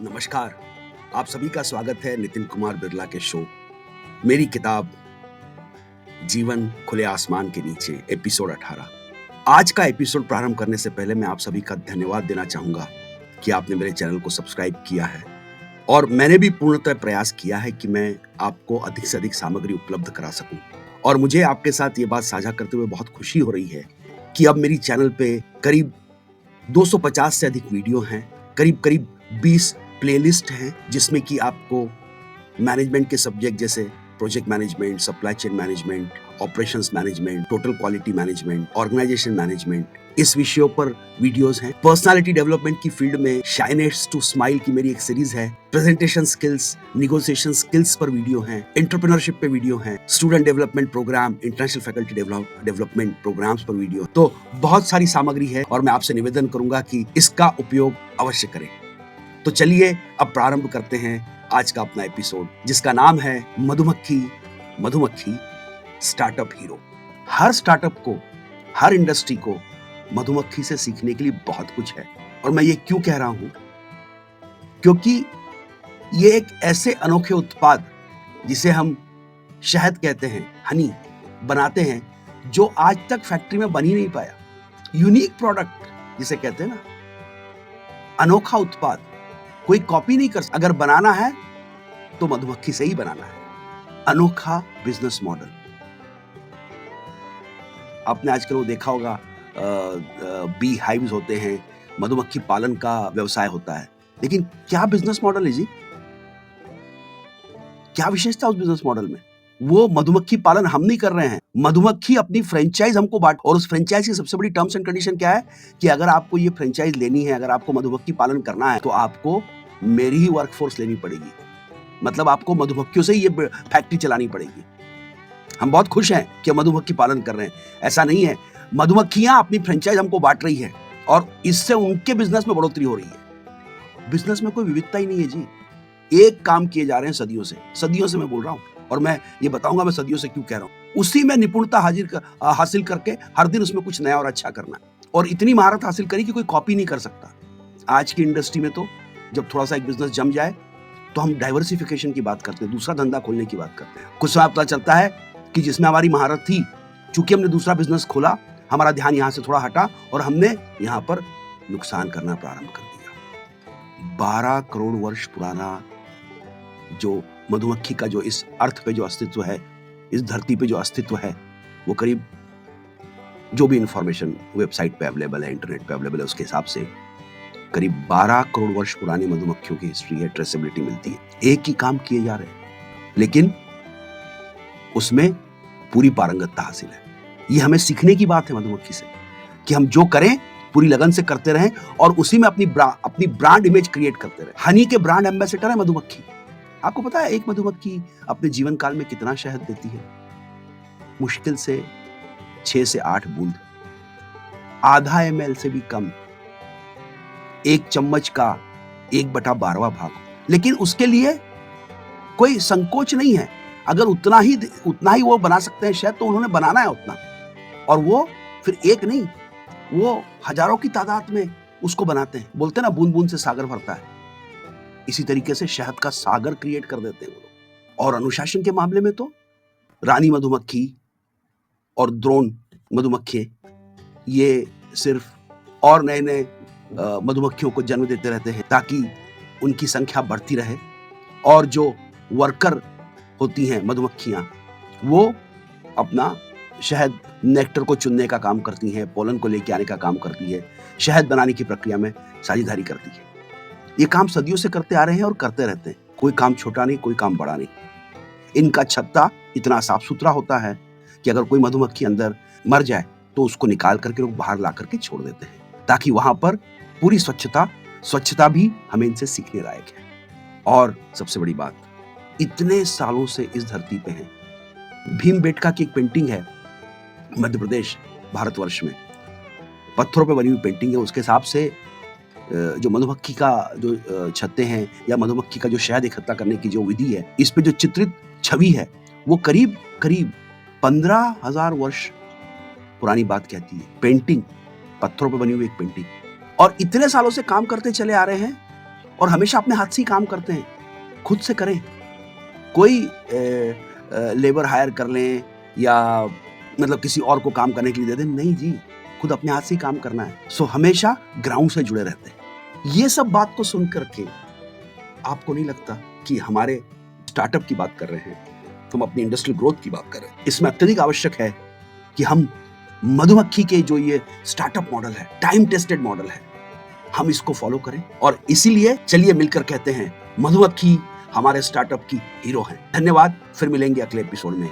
नमस्कार। आप सभी का स्वागत है नितिन कुमार बिरला के शो मेरी किताब जीवन खुले आसमान के नीचे एपिसोड 18। आज का एपिसोड प्रारंभ करने से पहले मैं आप सभी का धन्यवाद देना चाहूंगा कि आपने मेरे चैनल को सब्सक्राइब किया है और मैंने भी पूर्णतः प्रयास किया है कि मैं आपको अधिक से अधिक सामग्री उपलब्ध करा सकूं। और मुझे आपके साथ ये बात साझा करते हुए बहुत खुशी हो रही है कि अब मेरी चैनल पे करीब 250 से अधिक वीडियो हैं, करीब 20 प्लेलिस्ट हैं, जिसमें कि आपको मैनेजमेंट के सब्जेक्ट जैसे project management, supply chain management, operations management, total quality management, organization management, इस विषयों पर वीडियोस हैं। पर्सनालिटी डेवलपमेंट की फील्ड में शाइनेस टू स्माइल की मेरी एक सीरीज है। प्रेजेंटेशन स्किल्स, निगोशिएशन स्किल्स पर वीडियो हैं। एंटरप्रेन्योरशिप पे वीडियो हैं। Student development program, international faculty development programs पर वीडियो। तो बहुत सारी सामग्री है और मैं आपसे निवेदन करूंगा कि इसका उपयोग अवश्य करें। तो चलिए अब प्रारंभ करते हैं आज का अपना एपिसोड, जिसका नाम है मधुमक्खी स्टार्टअप हीरो। हर स्टार्टअप को, हर इंडस्ट्री को मधुमक्खी से सीखने के लिए बहुत कुछ है। और मैं ये क्यों कह रहा हूं? क्योंकि ये एक ऐसे अनोखे उत्पाद जिसे हम शहद कहते हैं, हनी बनाते हैं, जो आज तक फैक्ट्री में बन ही नहीं पाया। यूनिक प्रोडक्ट जिसे कहते हैं ना, अनोखा उत्पाद, कोई कॉपी नहीं कर सकता। अगर बनाना है तो मधुमक्खी से ही बनाना है। अनोखा बिजनेस मॉडल। आपने आजकल वो देखा होगा, बी हाइव्स होते हैं, मधुमक्खी पालन का व्यवसाय होता है। लेकिन क्या बिजनेस मॉडल है जी? क्या विशेषता उस बिजनेस मॉडल में? वो मधुमक्खी पालन हम नहीं कर रहे हैं, मधुमक्खी अपनी फ्रेंचाइज हमको बांट। और उस फ्रेंचाइज की सबसे बड़ी टर्म्स एंड कंडीशन क्या है कि अगर आपको ये फ्रेंचाइज लेनी है, अगर आपको मधुमक्खी पालन करना है, तो आपको मेरी ही वर्कफोर्स लेनी पड़ेगी। मतलब आपको मधुमक्खियों से ही ये फैक्ट्री चलानी पड़ेगी। हम बहुत खुश हैं कि मधुमक्खी पालन कर रहे हैं, ऐसा नहीं है। मधुमक्खियां अपनी फ्रेंचाइज हमको बांट रही है और इससे उनके बिजनेस में बढ़ोतरी हो रही है। बिजनेस में कोई विविधता ही नहीं है जी। एक काम किए जा रहे हैं सदियों से मैं बोल रहा हूं। और मैं ये बताऊंगा मैं सदियों से क्यों कह रहा हूं। उसी में निपुणता हासिल करके हर दिन उसमें कुछ नया और अच्छा करना है। और इतनी महारत हासिल करी कि कोई कॉपी नहीं कर सकता। आज की इंडस्ट्री में तो जब थोड़ा सा एक बिजनेस जम जाए तो हम डाइवर्सिफिकेशन की बात करते हैं, दूसरा धंधा खोलने की बात करते हैं। कुछ समय पता चलता है कि जिसमें हमारी महारत थी, चूंकि हमने दूसरा बिजनेस खोला, हमारा ध्यान यहां से थोड़ा हटा और हमने यहां पर नुकसान करना प्रारंभ कर दिया। 12 करोड़ वर्ष पुराना जो मधुमक्खी का जो इस अर्थ पे जो अस्तित्व है, इस धरती पे जो अस्तित्व है, वो करीब जो भी इंफॉर्मेशन वेबसाइट पे अवेलेबल है, इंटरनेट पे अवेलेबल है, उसके हिसाब से करीब 12 करोड़ वर्ष पुरानी मधुमक्खियों की हिस्ट्री है, ट्रेसेबिलिटी मिलती है। एक ही काम किए जा रहे हैं, लेकिन उसमें पूरी पारंगतता हासिल है। ये हमें सीखने की बात है मधुमक्खी से, कि हम जो करें पूरी लगन से करते रहें और उसी में अपनी ब्रांड इमेज क्रिएट करते रहें। हनी के ब्रांड एम्बेसडर है मधुमक्खी। आपको पता है एक मधुमक्खी अपने जीवन काल में कितना शहद देती है? मुश्किल से 6 से 8 बूंद, आधा ml से भी कम, एक चम्मच का 1/12वां भाग। लेकिन उसके लिए कोई संकोच नहीं है। अगर उतना ही वो बना सकते हैं शहद, तो उन्होंने बनाना है उतना। और वो फिर एक नहीं, वो हजारों की तादाद में उसको बनाते हैं। बोलते हैं ना, बूंद बूंद से सागर भरता है। इसी तरीके से शहद का सागर क्रिएट कर देते हैं वो लोग। और अनुशासन के मामले में तो रानी मधुमक्खी और ड्रोन मधुमक्खी, ये सिर्फ और नए मधुमक्खियों को जन्म देते रहते हैं ताकि उनकी संख्या बढ़ती रहे। और जो वर्कर होती हैं मधुमक्खियां, वो अपना शहद नेक्टर को चुनने का काम करती हैं, पोलन को लेके आने का काम करती है, शहद बनाने की प्रक्रिया में साझेदारी करती है। ये काम सदियों से करते आ रहे हैं और करते रहते हैं। कोई काम छोटा नहीं, कोई काम बड़ा नहीं। इनका छत्ता इतना साफ सुथरा होता है कि अगर कोई मधुमक्खी अंदर मर जाए तो उसको निकाल करके लोग बाहर ला करके छोड़ देते हैं, ताकि वहां पर पूरी स्वच्छता भी हमें इनसे सीखने लायक है। और सबसे बड़ी बात, इतने सालों से इस धरती पे है। भीमबेटका की एक पेंटिंग है मध्य प्रदेश, भारतवर्ष में, पत्थरों पे बनी हुई पेंटिंग है। उसके हिसाब से जो मधुमक्खी का जो छत्ते हैं या मधुमक्खी का जो शहद इकट्ठा करने की जो विधि है, इस पे जो चित्रित छवि है, वो करीब 15,000 वर्ष पुरानी बात कहती है। पेंटिंग, पत्थरों पे बनी हुई एक पेंटिंग। और इतने सालों से काम करते चले आ रहे हैं और हमेशा अपने हाथ से ही काम करते हैं, खुद से करें। कोई लेबर हायर कर लें या मतलब किसी और को काम करने के लिए दे दें, नहीं जी, खुद अपने हाथ से ही काम करना है। सो हमेशा ग्राउंड से जुड़े रहते हैं। ये सब बात को सुन करके आपको नहीं लगता कि हमारे स्टार्टअप की बात कर रहे हैं, हम अपनी इंडस्ट्रियल ग्रोथ की बात कर रहे हैं, इसमें अत्यधिक आवश्यक है कि हम मधुमक्खी के जो ये स्टार्टअप मॉडल है, टाइम टेस्टेड मॉडल है, हम इसको फॉलो करें। और इसीलिए चलिए मिलकर कहते हैं, मधुमक्खी हमारे स्टार्टअप की हीरो हैं। धन्यवाद, फिर मिलेंगे अगले एपिसोड में।